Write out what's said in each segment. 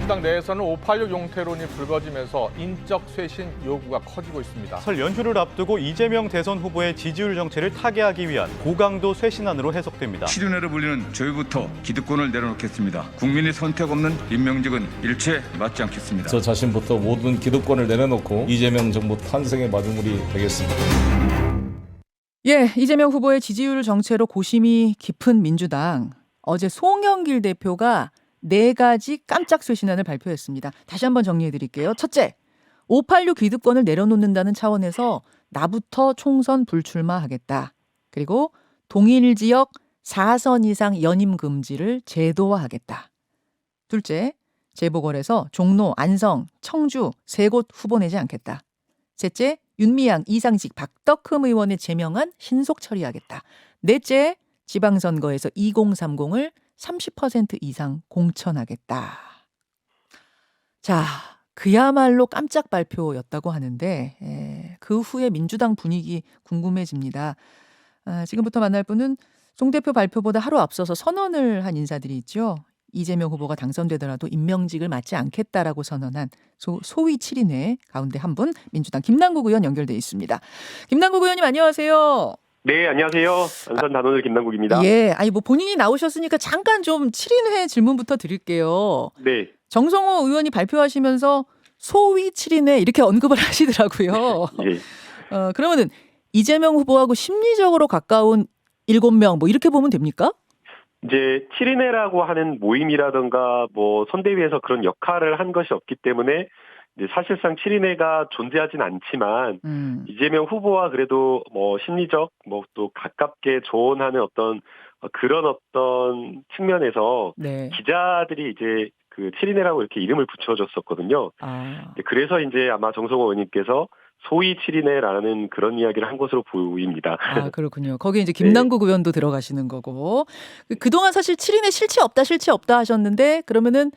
민주당 내에서는 586 용태론이 불거지면서 인적 쇄신 요구가 커지고 있습니다. 설 연휴를 앞두고 이재명 대선 후보의 지지율 정체를 타개하기 위한 고강도 쇄신안으로 해석됩니다. 실윤회로 불리는 저희부터 기득권을 내려놓겠습니다. 국민의 선택 없는 임명직은 일체 맞지 않겠습니다. 저 자신부터 모든 기득권을 내려놓고 이재명 정부 탄생의 마중물이 되겠습니다. 예, 이재명 후보의 지지율 정체로 고심이 깊은 민주당. 어제 송영길 대표가 4가지 깜짝 쇄신안을 발표했습니다. 다시 한번 정리해 드릴게요. 첫째, 586 기득권을 내려놓는다는 차원에서 나부터 총선 불출마하겠다. 그리고 동일 지역 4선 이상 연임 금지를 제도화하겠다. 둘째, 재보궐에서 종로, 안성, 청주 3곳 후보 내지 않겠다. 셋째, 윤미향, 이상직, 박덕흠 의원의 제명안 신속 처리하겠다. 넷째, 지방선거에서 2030을 30% 이상 공천하겠다. 자, 그야말로 깜짝 발표였다고 하는데 그 후에 민주당 분위기 궁금해집니다. 지금부터 만날 분은 송 대표 발표보다 하루 앞서서 선언을 한 인사들이 있죠. 이재명 후보가 당선되더라도 임명직을 맡지 않겠다라고 선언한 소위 7인회 가운데 한 분 민주당 김남국 의원 연결돼 있습니다. 김남국 의원님 안녕하세요. 네, 안녕하세요. 안산 단원을 김남국입니다. 예, 아니 뭐 본인이 나오셨으니까 잠깐 좀 7인회 질문부터 드릴게요. 네. 정성호 의원이 발표하시면서 소위 7인회 이렇게 언급을 하시더라고요. 예. 그러면은 이재명 후보하고 심리적으로 가까운 7명 뭐 이렇게 보면 됩니까? 이제 7인회라고 하는 모임이라든가 뭐 선대위에서 그런 역할을 한 것이 없기 때문에 이제 사실상 7인회가 존재하진 않지만 이재명 후보와 그래도 뭐 심리적 뭐 또 가깝게 조언하는 어떤 그런 어떤 측면에서 네. 기자들이 이제 그 7인회라고 이렇게 이름을 붙여줬었거든요. 그래서 이제 아마 정성호 의원님께서 소위 7인회라는 그런 이야기를 한 것으로 보입니다. 아, 그렇군요. 거기에 이제 김남국 의원도 들어가시는 거고. 그동안 사실 7인회 실체 없다 하셨는데 그러면은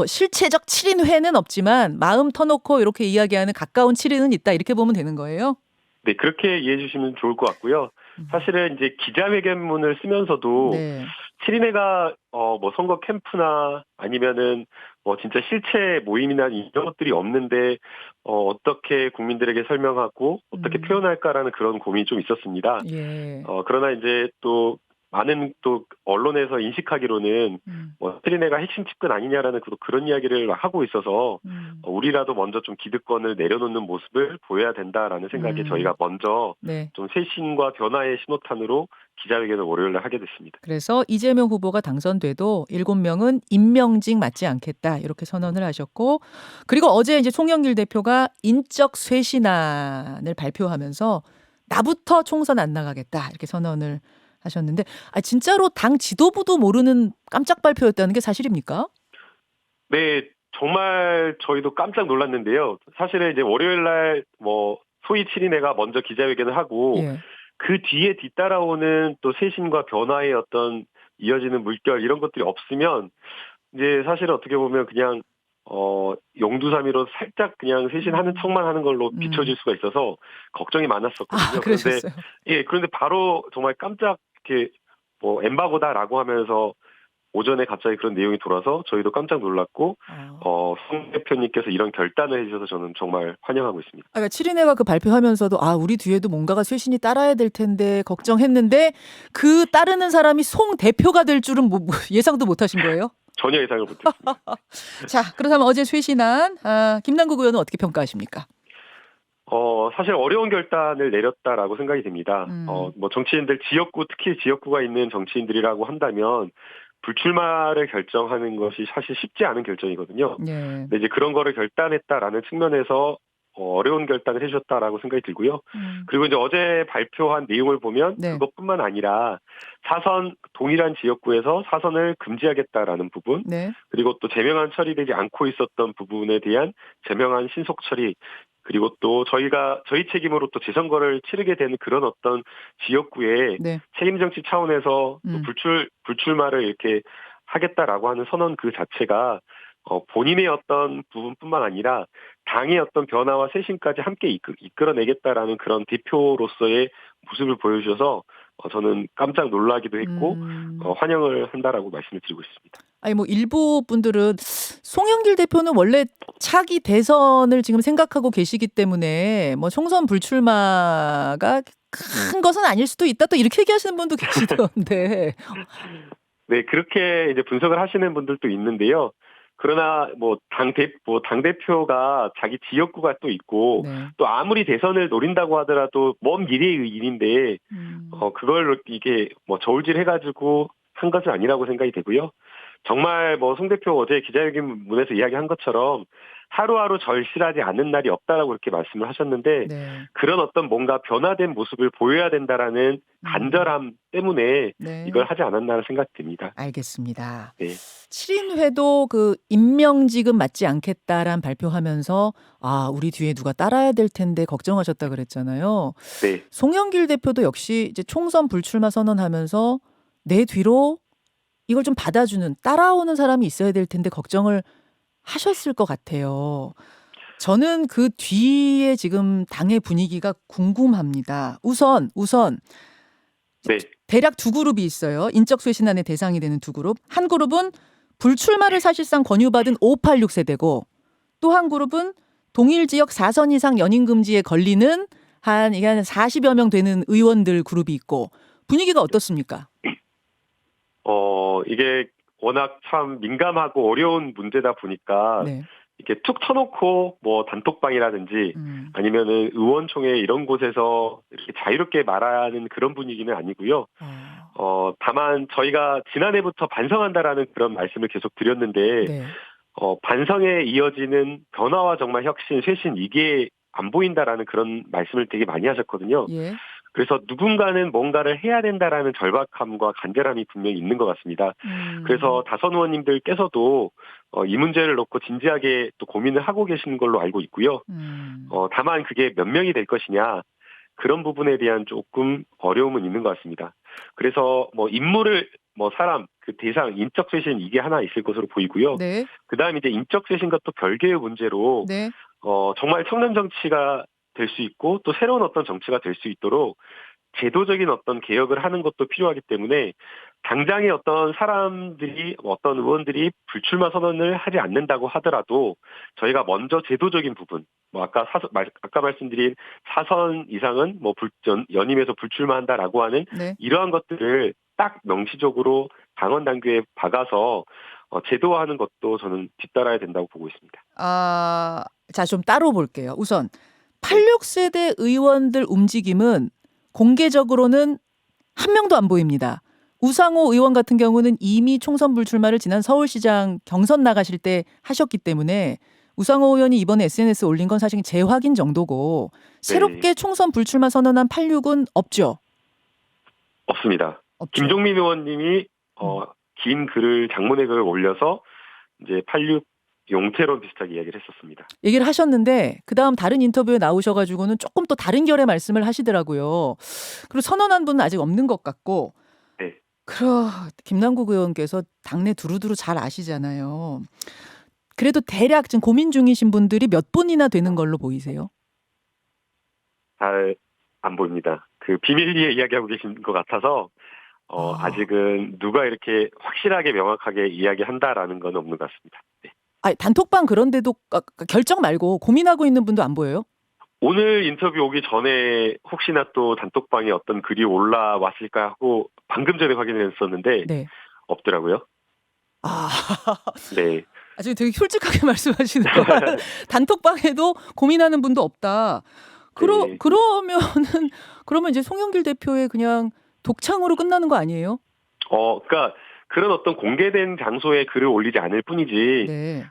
실체적 7인회는 없지만 마음 터놓고 이렇게 이야기하는 가까운 7인은 있다 이렇게 보면 되는 거예요? 네, 그렇게 이해해 주시면 좋을 것 같고요. 사실은 이제 기자회견문을 쓰면서도 네. 7인회가 뭐 선거 캠프나 아니면은 뭐 진짜 실체 모임이나 이런 것들이 없는데 어떻게 국민들에게 설명하고 어떻게 표현할까라는 그런 고민이 좀 있었습니다. 예. 그러나 이제 또 많은 또 언론에서 인식하기로는 뭐 7인회가 핵심 측근 아니냐라는 그런 이야기를 하고 있어서 우리라도 먼저 좀 기득권을 내려놓는 모습을 보여야 된다라는 생각에 저희가 먼저 네. 좀 쇄신과 변화의 신호탄으로 기자회견을 월요일에 하게 됐습니다. 그래서 이재명 후보가 당선돼도 7명은 임명직 맡지 않겠다 이렇게 선언을 하셨고 그리고 어제 이제 송영길 대표가 인적 쇄신안을 발표하면서 나부터 총선 안 나가겠다 이렇게 선언을 하셨는데 진짜로 당 지도부도 모르는 깜짝 발표였다는 게 사실입니까? 네, 정말 저희도 깜짝 놀랐는데요. 사실은 이제 월요일 날 뭐 소위 7인회가 먼저 기자회견을 하고 예. 그 뒤에 뒤따라오는 또 쇄신과 변화의 어떤 이어지는 물결 이런 것들이 없으면 이제 사실은 어떻게 보면 그냥 용두사미로 살짝 그냥 쇄신하는 척만 하는 걸로 비춰질 수가 있어서 걱정이 많았었거든요. 그러셨어요. 그런데 바로 정말 깜짝 이렇게 뭐 엠바고다라고 하면서 오전에 갑자기 그런 내용이 돌아서 저희도 깜짝 놀랐고 송 대표님께서 이런 결단을 해주셔서 저는 정말 환영하고 있습니다. 그러니까 7인회가 그 발표하면서도 우리 뒤에도 뭔가가 쇄신이 따라야 될 텐데 걱정했는데 그 따르는 사람이 송 대표가 될 줄은 예상도 못 하신 거예요? 전혀 예상을 못했습니다. 자, 그렇다면 어제 쇄신안 김남국 의원은 어떻게 평가하십니까? 사실 어려운 결단을 내렸다라고 생각이 됩니다. 뭐 정치인들 지역구 특히 지역구가 있는 정치인들이라고 한다면 불출마를 결정하는 것이 사실 쉽지 않은 결정이거든요. 네. 근데 이제 그런 거를 결단했다라는 측면에서 어려운 결단을 해주셨다라고 생각이 들고요. 그리고 이제 어제 발표한 내용을 보면 네. 그것뿐만 아니라 사선 동일한 지역구에서 사선을 금지하겠다라는 부분, 네. 그리고 또 제명안 처리되지 않고 있었던 부분에 대한 제명안 신속 처리, 그리고 또 저희 책임으로 또 재선거를 치르게 되는 그런 어떤 지역구에 네. 책임 정치 차원에서 또 불출마를 이렇게 하겠다라고 하는 선언 그 자체가 본인의 어떤 부분뿐만 아니라 당의 어떤 변화와 쇄신까지 함께 이끌어내겠다라는 그런 대표로서의 모습을 보여주셔서 저는 깜짝 놀라기도 했고 환영을 한다라고 말씀을 드리고 있습니다. 아니 뭐 일부 분들은 송영길 대표는 원래 차기 대선을 지금 생각하고 계시기 때문에 뭐 총선 불출마가 큰 것은 아닐 수도 있다 또 이렇게 얘기하시는 분도 계시던데. 네, 그렇게 이제 분석을 하시는 분들도 있는데요. 그러나 뭐 당대표가 자기 지역구가 또 있고 네. 또 아무리 대선을 노린다고 하더라도 먼 미래의 일인데 그걸 이게 뭐 저울질 해가지고 한 것은 아니라고 생각이 되고요. 정말 뭐 송 대표 어제 기자회견문에서 이야기한 것처럼 하루하루 절실하지 않은 날이 없다라고 그렇게 말씀을 하셨는데 네. 그런 어떤 뭔가 변화된 모습을 보여야 된다라는 간절함 때문에 네. 이걸 하지 않았나라는 생각이 듭니다. 알겠습니다. 네. 7인회도 그 임명직은 맞지 않겠다란 발표하면서 아 우리 뒤에 누가 따라야 될 텐데 걱정하셨다 그랬잖아요. 네. 송영길 대표도 역시 이제 총선 불출마 선언하면서 내 뒤로 이걸 좀 받아주는 따라오는 사람이 있어야 될 텐데 걱정을 하셨을 것 같아요. 저는 그 뒤에 지금 당의 분위기가 궁금합니다. 우선 네. 대략 두 그룹이 있어요. 인적 쇄신안의 대상이 되는 두 그룹. 한 그룹은 불출마를 사실상 권유받은 586 세대고 또 한 그룹은 동일 지역 4선 이상 연임 금지에 걸리는 이게 한 40여 명 되는 의원들 그룹이 있고 분위기가 어떻습니까? 이게 워낙 참 민감하고 어려운 문제다 보니까 네. 이렇게 툭 터놓고 뭐 단톡방이라든지 아니면은 의원총회 이런 곳에서 이렇게 자유롭게 말하는 그런 분위기는 아니고요. 다만 저희가 지난해부터 반성한다라는 그런 말씀을 계속 드렸는데 네. 반성에 이어지는 변화와 정말 혁신, 쇄신 이게 안 보인다라는 그런 말씀을 되게 많이 하셨거든요. 예. 그래서 누군가는 뭔가를 해야 된다라는 절박함과 간절함이 분명히 있는 것 같습니다. 그래서 다선 의원님들께서도 이 문제를 놓고 진지하게 또 고민을 하고 계시는 걸로 알고 있고요. 다만 그게 몇 명이 될 것이냐 그런 부분에 대한 조금 어려움은 있는 것 같습니다. 그래서 뭐 인물을 사람 그 대상 인적 쇄신 이게 하나 있을 것으로 보이고요. 네. 그다음에 이제 인적 쇄신과 또 별개의 문제로 네. 정말 청년 정치가 될 수 있고 또 새로운 어떤 정치가 될 수 있도록 제도적인 어떤 개혁을 하는 것도 필요하기 때문에 당장에 어떤 사람들이 어떤 의원들이 불출마 선언을 하지 않는다고 하더라도 저희가 먼저 제도적인 부분 아까 말씀드린 4선 이상은 연임에서 불출마한다라고 하는 네. 이러한 것들을 딱 명시적으로 당원 당규에 박아서 제도화하는 것도 저는 뒤따라야 된다고 보고 있습니다. 자, 좀 따로 볼게요. 우선 86세대 의원들 움직임은 공개적으로는 한 명도 안 보입니다. 우상호 의원 같은 경우는 이미 총선 불출마를 지난 서울시장 경선 나가실 때 하셨기 때문에 우상호 의원이 이번에 SNS에 올린 건 사실 재확인 정도고 새롭게 총선 불출마 선언한 86은 없죠? 없습니다. 없죠. 김종민 의원님이 긴 글을 장문의 글을 올려서 이제 86 용태론 비슷하게 이야기를 했었습니다. 얘기를 하셨는데 그다음 다른 인터뷰에 나오셔가지고는 조금 또 다른 결의 말씀을 하시더라고요. 그리고 선언한 분은 아직 없는 것 같고 네. 김남국 의원께서 당내 두루두루 잘 아시잖아요. 그래도 대략 지금 고민 중이신 분들이 몇 분이나 되는 걸로 보이세요? 잘 안 보입니다. 그 비밀리에 이야기하고 계신 것 같아서 아직은 누가 이렇게 확실하게 명확하게 이야기한다라는 건 없는 것 같습니다. 네. 단톡방 그런데도 결정 말고 고민하고 있는 분도 안 보여요? 오늘 인터뷰 오기 전에 혹시나 또 단톡방에 어떤 글이 올라왔을까 하고 방금 전에 확인했었는데 네. 없더라고요. 네. 지금 되게 솔직하게 말씀하시는 거예요. 단톡방에도 고민하는 분도 없다. 네. 그러면 이제 송영길 대표의 그냥 독창으로 끝나는 거 아니에요? 그러니까 그런 어떤 공개된 장소에 글을 올리지 않을 뿐이지, 네.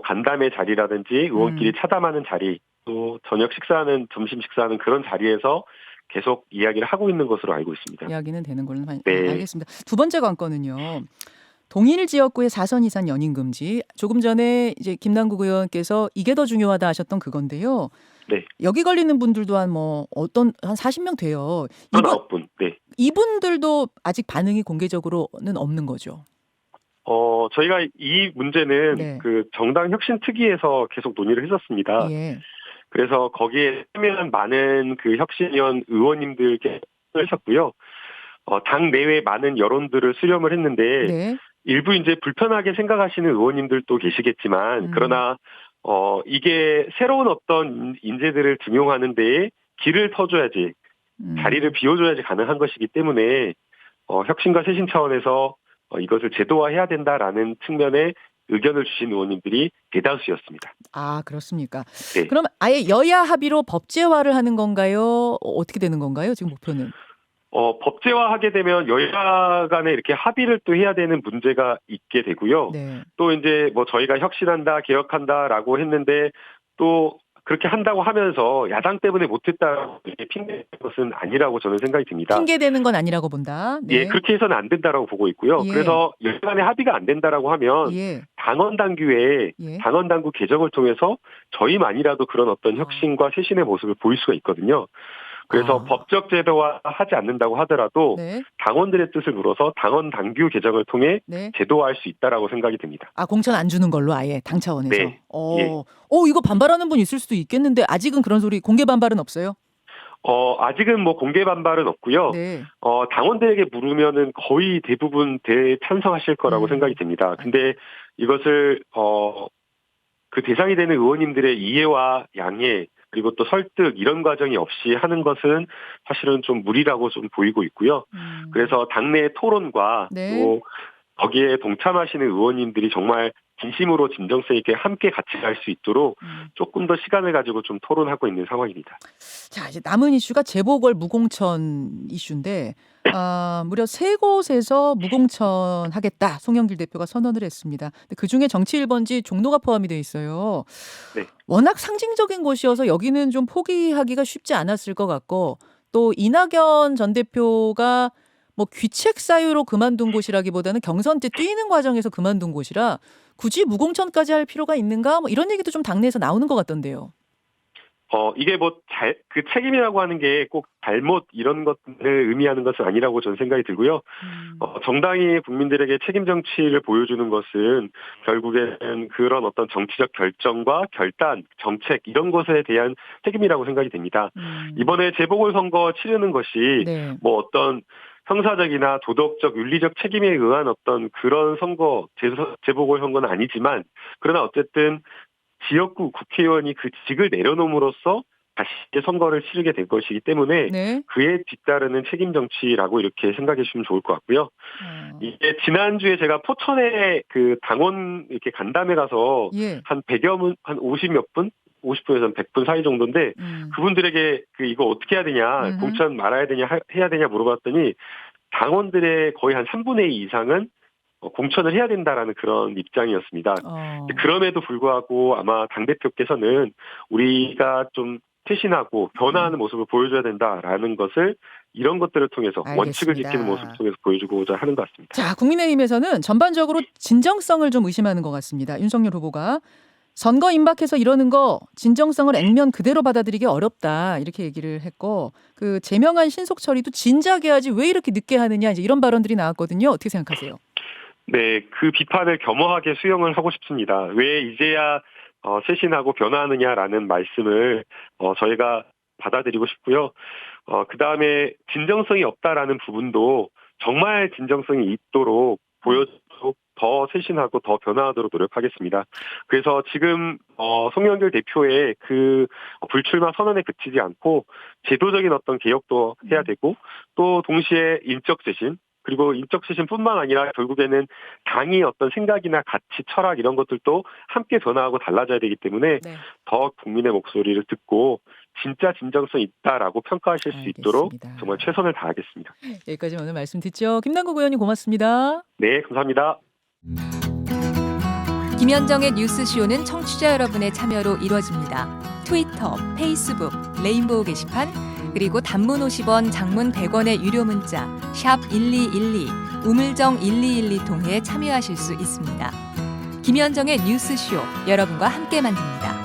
간담회 자리라든지 의원끼리 차담하는 자리, 또 저녁 식사하는, 점심 식사하는 그런 자리에서 계속 이야기를 하고 있는 것으로 알고 있습니다. 이야기는 되는 걸로 네. 알겠습니다. 두 번째 관건은요. 동일 지역구의 4선 이상 연임 금지. 조금 전에 이제 김남국 의원께서 이게 더 중요하다 하셨던 그건데요. 네. 여기 걸리는 분들도 한 40명 돼요. 9분. 네. 이분들도 아직 반응이 공개적으로는 없는 거죠. 저희가 이 문제는 네. 그 정당 혁신 특위에서 계속 논의를 했었습니다. 예. 그래서 거기에 참여한 많은 그 혁신위원 의원님들께 하셨고요. 당 내외 많은 여론들을 수렴을 했는데 네. 일부 이제 불편하게 생각하시는 의원님들도 계시겠지만 그러나 이게 새로운 어떤 인재들을 등용하는 데에 길을 터줘야지 자리를 비워줘야지 가능한 것이기 때문에 혁신과 쇄신 차원에서 이것을 제도화해야 된다라는 측면의 의견을 주신 의원님들이 대다수였습니다. 아, 그렇습니까? 네. 그럼 아예 여야 합의로 법제화를 하는 건가요? 어떻게 되는 건가요? 지금 목표는? 법제화하게 되면 여야 간에 이렇게 합의를 또 해야 되는 문제가 있게 되고요. 네. 또 이제 뭐 저희가 혁신한다, 개혁한다라고 했는데 또 그렇게 한다고 하면서 야당 때문에 못했다고 이렇게 핑계는 것은 아니라고 저는 생각이 듭니다. 핑계대는 건 아니라고 본다. 네. 예, 그렇게 해서는 안 된다라고 보고 있고요. 예. 그래서 여야 간에 합의가 안 된다라고 하면 예. 당원 당규에 예. 당원 당규 개정을 통해서 저희만이라도 그런 어떤 혁신과 쇄신의 모습을 보일 수가 있거든요. 그래서 법적 제도화하지 않는다고 하더라도 네. 당원들의 뜻을 물어서 당원 당규 개정을 통해 네. 제도화할 수 있다라고 생각이 듭니다. 아, 공천 안 주는 걸로 아예 당 차원에서. 네. 예. 이거 반발하는 분 있을 수도 있겠는데 아직은 그런 소리 공개 반발은 없어요? 아직은 뭐 공개 반발은 없고요. 네. 당원들에게 물으면은 거의 대부분 찬성하실 거라고 생각이 듭니다. 근데 이것을 그 대상이 되는 의원님들의 이해와 양해 그리고 또 설득 이런 과정이 없이 하는 것은 사실은 좀 무리라고 좀 보이고 있고요. 그래서 당내 토론과 네. 또 거기에 동참하시는 의원님들이 정말 진심으로 진정성 있게 함께 같이 갈 수 있도록 조금 더 시간을 가지고 좀 토론하고 있는 상황입니다. 자, 이제 남은 이슈가 재보궐 무공천 이슈인데 무려 3곳에서 무공천 하겠다. 송영길 대표가 선언을 했습니다. 근데 그중에 정치 1번지 종로가 포함이 돼 있어요. 네. 워낙 상징적인 곳이어서 여기는 좀 포기하기가 쉽지 않았을 것 같고 또 이낙연 전 대표가 뭐 귀책 사유로 그만둔 곳이라기보다는 경선 때 뛰는 과정에서 그만둔 곳이라 굳이 무공천까지 할 필요가 있는가? 뭐 이런 얘기도 좀 당내에서 나오는 것 같던데요. 이게 그 책임이라고 하는 게 꼭 잘못 이런 것을 의미하는 것은 아니라고 저는 생각이 들고요. 정당이 국민들에게 책임 정치를 보여주는 것은 결국에는 그런 어떤 정치적 결정과 결단, 정책 이런 것에 대한 책임이라고 생각이 됩니다. 이번에 재보궐선거 치르는 것이 네. 뭐 어떤 형사적이나 도덕적, 윤리적 책임에 의한 어떤 그런 선거, 재보궐선거는 아니지만 그러나 어쨌든 지역구 국회의원이 그 직을 내려놓음으로써 다시 선거를 치르게 될 것이기 때문에 네. 그에 뒤따르는 책임 정치라고 이렇게 생각해 주시면 좋을 것 같고요. 이게 지난주에 제가 포천에 그 당원 이렇게 간담회 가서 예. 한 100여 분, 한 50몇 분? 50분에서 100분 사이 정도인데 그분들에게 이거 어떻게 해야 되냐, 공천 말아야 되냐, 해야 되냐 물어봤더니 당원들의 거의 한 3분의 2 이상은 공천을 해야 된다라는 그런 입장이었습니다. 그럼에도 불구하고 아마 당대표께서는 우리가 좀 쇄신하고 변화하는 모습을 보여줘야 된다라는 것을 이런 것들을 통해서 알겠습니다. 원칙을 지키는 모습을 통해서 보여주고자 하는 것 같습니다. 자, 국민의힘에서는 전반적으로 진정성을 좀 의심하는 것 같습니다. 윤석열 후보가 선거 임박해서 이러는 거 진정성을 액면 그대로 받아들이기 어렵다 이렇게 얘기를 했고 그 제명한 신속 처리도 진작에 하지 왜 이렇게 늦게 하느냐 이제 이런 발언들이 나왔거든요. 어떻게 생각하세요? 네, 그 비판을 겸허하게 수용을 하고 싶습니다. 왜 이제야 쇄신하고 변화하느냐라는 말씀을 저희가 받아들이고 싶고요. 그 다음에 진정성이 없다라는 부분도 정말 진정성이 있도록 보여주도록 더 쇄신하고 더 변화하도록 노력하겠습니다. 그래서 지금 송영길 대표의 그 불출마 선언에 그치지 않고 제도적인 어떤 개혁도 해야 되고 또 동시에 인적 쇄신 그리고 인적 쇄신뿐만 아니라 결국에는 당이 어떤 생각이나 가치, 철학 이런 것들도 함께 변화하고 달라져야 되기 때문에 네. 더 국민의 목소리를 듣고 진짜 진정성 있다라고 평가하실 수 있도록 정말 최선을 다하겠습니다. 여기까지 오늘 말씀 듣죠. 김남국 의원님 고맙습니다. 네, 감사합니다. 김현정의 뉴스쇼는 청취자 여러분의 참여로 이루어집니다. 트위터, 페이스북, 레인보우 게시판 그리고 단문 50원, 장문 100원의 유료 문자 샵 1212, 우물정 1212 통해 참여하실 수 있습니다. 김현정의 뉴스쇼 여러분과 함께 만듭니다.